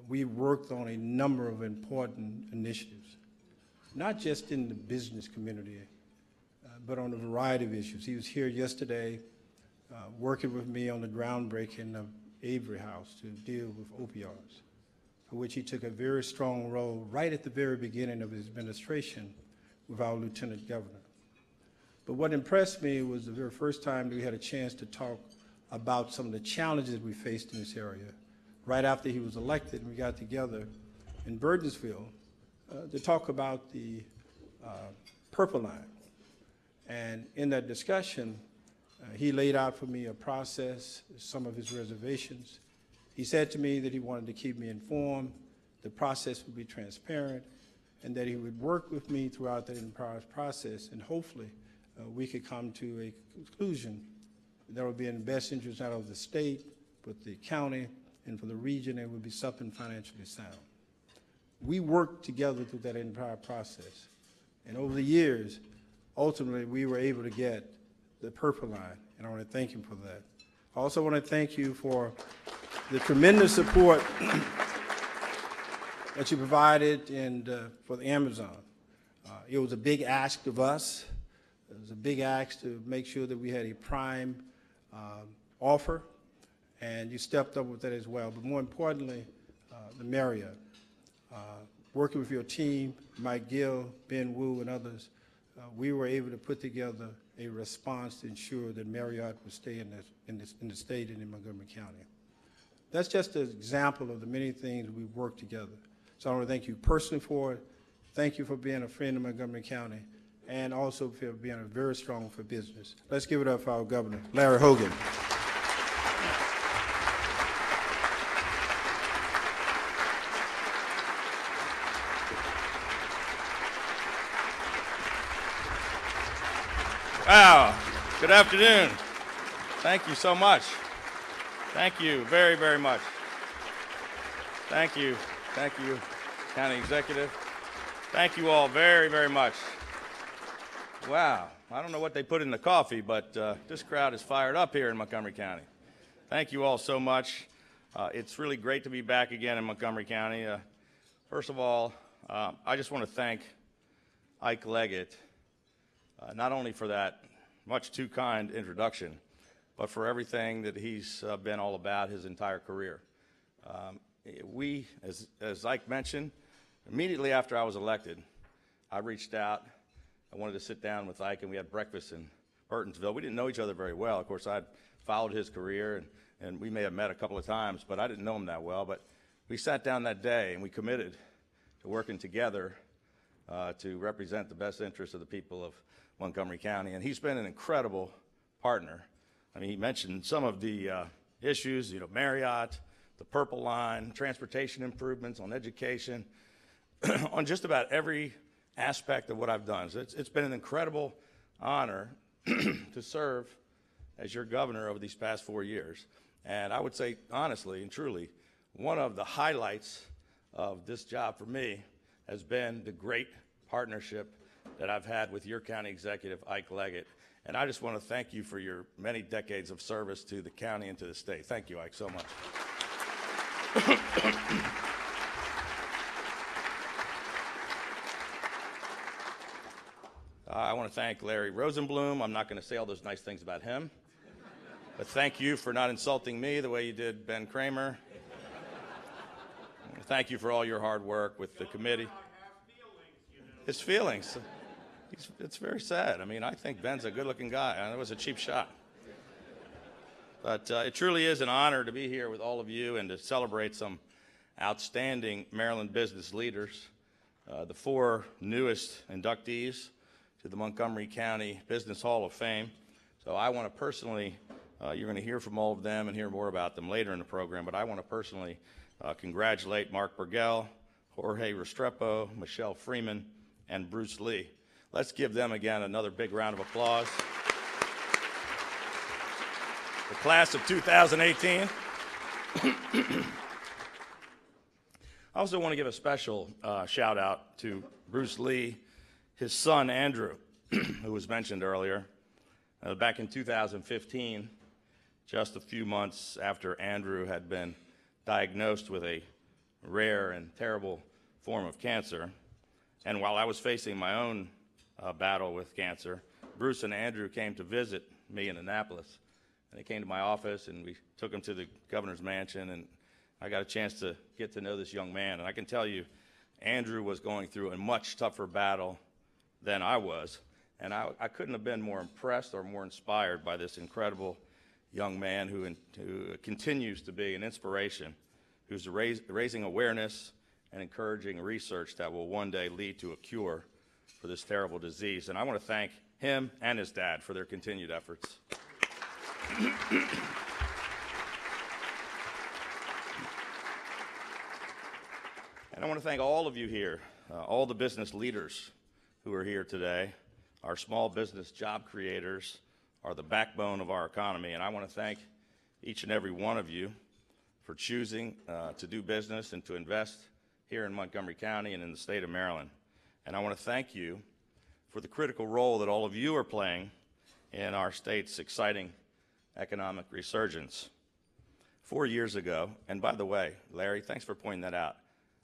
we worked on a number of important initiatives, not just in the business community, but on a variety of issues. He was here yesterday working with me on the groundbreaking of Avery House to deal with opioids, for which he took a very strong role right at the very beginning of his administration with our Lieutenant Governor. But what impressed me was the very first time that we had a chance to talk about some of the challenges we faced in this area. Right after he was elected, we got together in Burgessville to talk about the Purple Line. And in that discussion, he laid out for me a process, some of his reservations. He said to me that he wanted to keep me informed, the process would be transparent, and that he would work with me throughout the entire process, and hopefully we could come to a conclusion that would be in the best interest not of the state, but the county, and for the region, it would be something financially sound. We worked together through that entire process, and over the years, ultimately, we were able to get the Purple Line, and I want to thank him for that. I also want to thank you for the tremendous support that you provided for the Amazon. It was a big ask of us. It was a big ask to make sure that we had a prime offer, and you stepped up with that as well. But more importantly, the Marriott, working with your team, Mike Gill, Ben Wu, and others, we were able to put together a response to ensure that Marriott would stay in the state and in Montgomery County. That's just an example of the many things we've worked together. So I want to thank you personally for it. Thank you for being a friend of Montgomery County, and also for being a very strong for business. Let's give it up for our governor, Larry Hogan. Wow, good afternoon. Thank you so much. Thank you very, very much. Thank you, County Executive. Thank you all very, very much. Wow, I don't know what they put in the coffee, but this crowd is fired up here in Montgomery County. Thank you all so much. It's really great to be back again in Montgomery County. First of all, I just want to thank Ike Leggett, not only for that much too kind introduction, but for everything that he's been all about his entire career. We, as Ike mentioned, immediately after I was elected, I reached out. I wanted to sit down with Ike, and we had breakfast in Burtonsville. We didn't know each other very well. Of course, I'd followed his career, and we may have met a couple of times, but I didn't know him that well. But we sat down that day, and we committed to working together to represent the best interests of the people of Montgomery County. And he's been an incredible partner. I mean, he mentioned some of the issues, Marriott, the Purple Line, transportation improvements, on education, on just about every aspect of what I've done. So it's been an incredible honor to serve as your governor over these past 4 years. And I would say, honestly and truly, one of the highlights of this job for me has been the great partnership that I've had with your county executive, Ike Leggett. And I just want to thank you for your many decades of service to the county and to the state. Thank you, Ike, so much. I want to thank Larry Rosenblum. I'm not going to say all those nice things about him, but thank you for not insulting me the way you did Ben Kramer. Thank you for all your hard work with the committee. His feelings. It's very sad. I mean, I think Ben's a good-looking guy. That was a cheap shot. But it truly is an honor to be here with all of you and to celebrate some outstanding Maryland business leaders, the 4 newest inductees to the Montgomery County Business Hall of Fame. So I want to personally, you're going to hear from all of them and hear more about them later in the program, but I want to personally congratulate Mark Burgell, Jorge Restrepo, Michelle Freeman, and Bruce Lee. Let's give them again another big round of applause. The class of 2018. I also want to give a special shout out to Bruce Lee, his son Andrew, who was mentioned earlier. Back in 2015, just a few months after Andrew had been diagnosed with a rare and terrible form of cancer. And while I was facing my own battle with cancer, Bruce and Andrew came to visit me in Annapolis. And they came to my office, and we took him to the governor's mansion, and I got a chance to get to know this young man. And I can tell you, Andrew was going through a much tougher battle than I was. And I couldn't have been more impressed or more inspired by this incredible young man who continues to be an inspiration, who's raising awareness and encouraging research that will one day lead to a cure for this terrible disease. And I want to thank him and his dad for their continued efforts. And I want to thank all of you here, all the business leaders who are here today. Our small business job creators are the backbone of our economy, and I want to thank each and every one of you for choosing to do business and to invest here in Montgomery County and in the state of Maryland. And I want to thank you for the critical role that all of you are playing in our state's exciting economic resurgence. 4 years ago, and by the way, Larry, thanks for pointing that out.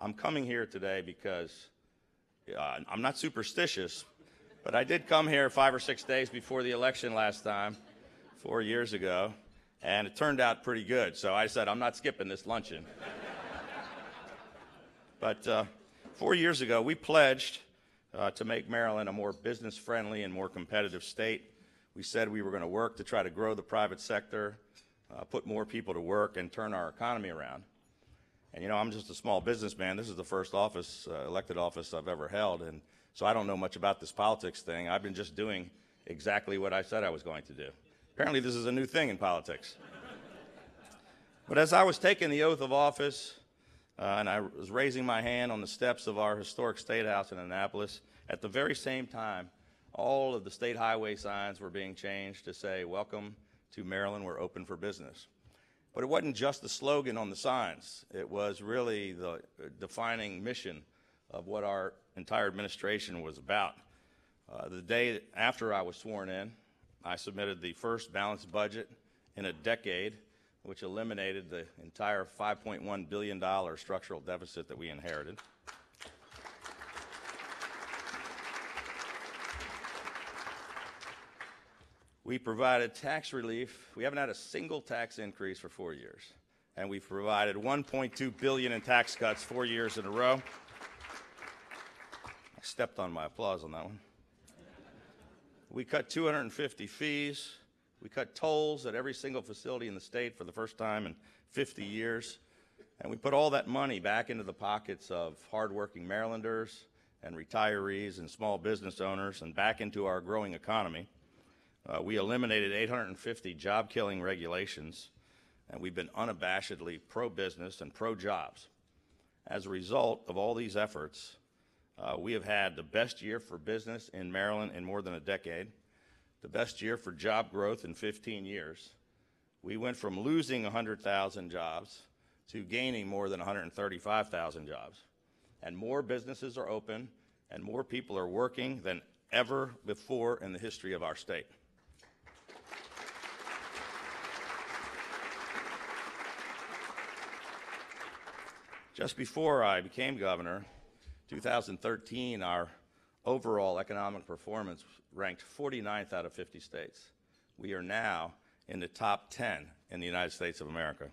I'm coming here today because I'm not superstitious, but I did come here 5 or 6 days before the election last time, 4 years ago, and it turned out pretty good. So I said, I'm not skipping this luncheon. But 4 years ago, we pledged to make Maryland a more business-friendly and more competitive state. We said we were going to work to try to grow the private sector, put more people to work, and turn our economy around. And you know, I'm just a small businessman. This is the first office, elected office I've ever held, and so I don't know much about this politics thing. I've been just doing exactly what I said I was going to do. Apparently this is a new thing in politics. But as I was taking the oath of office, and I was raising my hand on the steps of our historic State House in Annapolis, at the very same time, all of the state highway signs were being changed to say, "Welcome to Maryland, we're open for business." But it wasn't just the slogan on the signs. It was really the defining mission of what our entire administration was about. The day after I was sworn in, I submitted the first balanced budget in a decade, which eliminated the entire $5.1 billion structural deficit that we inherited. We provided tax relief. We haven't had a single tax increase for 4 years. And we've provided $1.2 billion in tax cuts 4 years in a row. I stepped on my applause on that one. We cut 250 fees. We cut tolls at every single facility in the state for the first time in 50 years. And we put all that money back into the pockets of hardworking Marylanders and retirees and small business owners and back into our growing economy. We eliminated 850 job-killing regulations, and we've been unabashedly pro-business and pro-jobs. As a result of all these efforts, we have had the best year for business in Maryland in more than a decade, the best year for job growth in 15 years. We went from losing 100,000 jobs to gaining more than 135,000 jobs. And more businesses are open, and more people are working than ever before in the history of our state. Just before I became governor, 2013, our overall economic performance ranked 49th out of 50 states. We are now in the top 10 in the United States of America.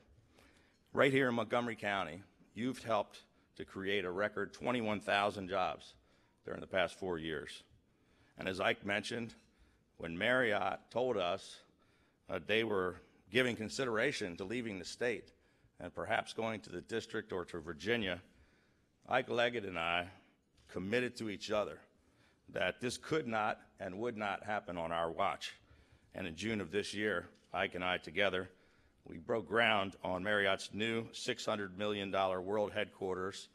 Right here in Montgomery County, you've helped to create a record 21,000 jobs during the past 4 years. And as Ike mentioned, when Marriott told us they were giving consideration to leaving the state and perhaps going to the district or to Virginia, Ike Leggett and I committed to each other that this could not and would not happen on our watch. And in June of this year, Ike and I together, we broke ground on Marriott's new $600 million world headquarters,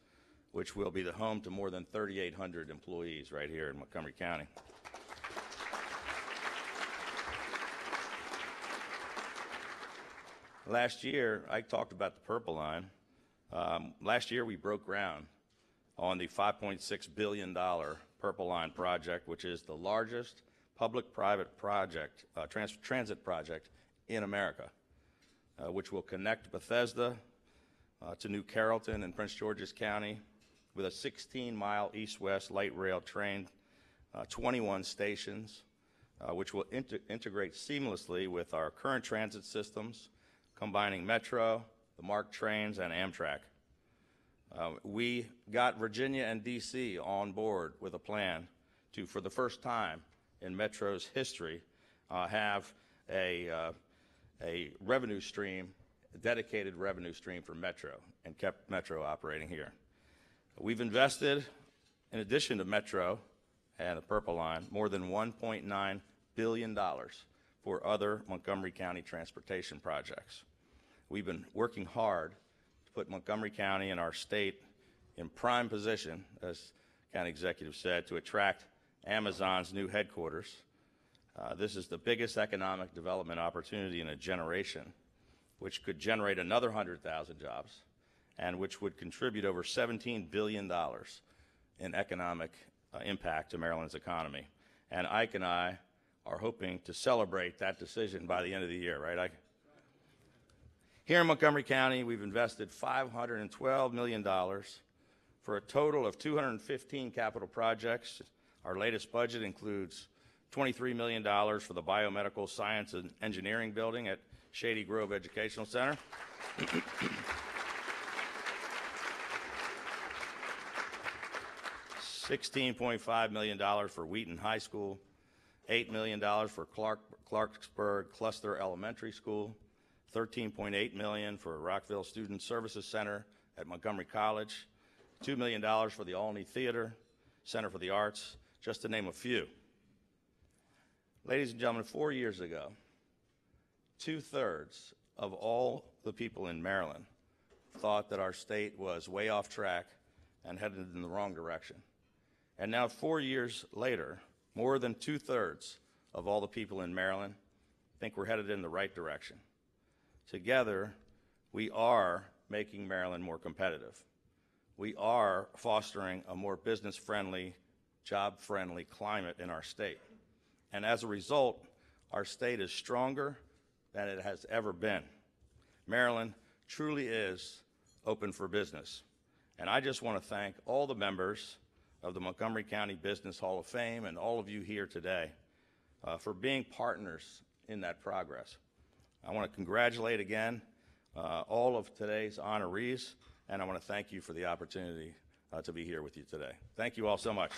which will be the home to more than 3,800 employees right here in Montgomery County. Last year, I talked about the Purple Line. Last year, we broke ground on the $5.6 billion Purple Line project, which is the largest public-private project, transit project in America, which will connect Bethesda to New Carrollton in Prince George's County with a 16-mile east-west light rail train, 21 stations, which will integrate seamlessly with our current transit systems, combining Metro, the MARC trains, and Amtrak. We got Virginia and D.C. on board with a plan to, for the first time in Metro's history, have a revenue stream, a dedicated revenue stream for Metro, and kept Metro operating here. We've invested, in addition to Metro and the Purple Line, more than $1.9 billion for other Montgomery County transportation projects. We've been working hard to put Montgomery County and our state in prime position, as County Executive said, to attract Amazon's new headquarters. This is the biggest economic development opportunity in a generation, which could generate another 100,000 jobs and which would contribute over $17 billion in economic impact to Maryland's economy. And Ike and I are hoping to celebrate that decision by the end of the year, right, Ike? Here in Montgomery County, we've invested $512 million for a total of 215 capital projects. Our latest budget includes $23 million for the Biomedical Science and Engineering Building at Shady Grove Educational Center. $16.5 million for Wheaton High School, $8 million for Clarksburg Cluster Elementary School, $13.8 million for Rockville Student Services Center at Montgomery College, $2 million for the Olney Theater, Center for the Arts, just to name a few. Ladies and gentlemen, 4 years ago, 2/3 of all the people in Maryland thought that our state was way off track and headed in the wrong direction. And now 4 years later, more than 2/3 of all the people in Maryland think we're headed in the right direction. Together, we are making Maryland more competitive. We are fostering a more business-friendly, job-friendly climate in our state. And as a result, our state is stronger than it has ever been. Maryland truly is open for business. And I just want to thank all the members of the Montgomery County Business Hall of Fame and all of you here today for being partners in that progress. I want to congratulate again all of today's honorees, and I want to thank you for the opportunity to be here with you today. Thank you all so much.